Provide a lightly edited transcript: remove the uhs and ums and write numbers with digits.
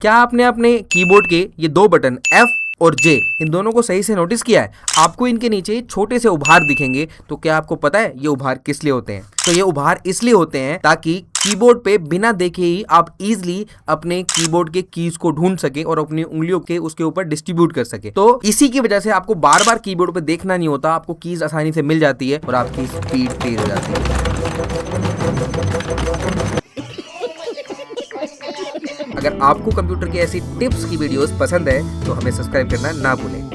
क्या आपने अपने कीबोर्ड के ये दो बटन F और J इन दोनों को सही से नोटिस किया है? आपको इनके नीचे छोटे से उभार दिखेंगे। तो क्या आपको पता है ये उभार किस लिए होते हैं? तो ये उभार इसलिए होते हैं ताकि कीबोर्ड पे बिना देखे ही आप इजीली अपने कीबोर्ड के कीज को ढूंढ सके और अपनी उंगलियों के उसके ऊपर डिस्ट्रीब्यूट कर सके। तो इसी की वजह से आपको बार बार कीबोर्ड पे देखना नहीं होता, आपको कीज आसानी से मिल जाती है और आपकी स्पीड तेज हो जाती है। अगर आपको कंप्यूटर की ऐसी टिप्स की वीडियोस पसंद है तो हमें सब्सक्राइब करना ना भूलें।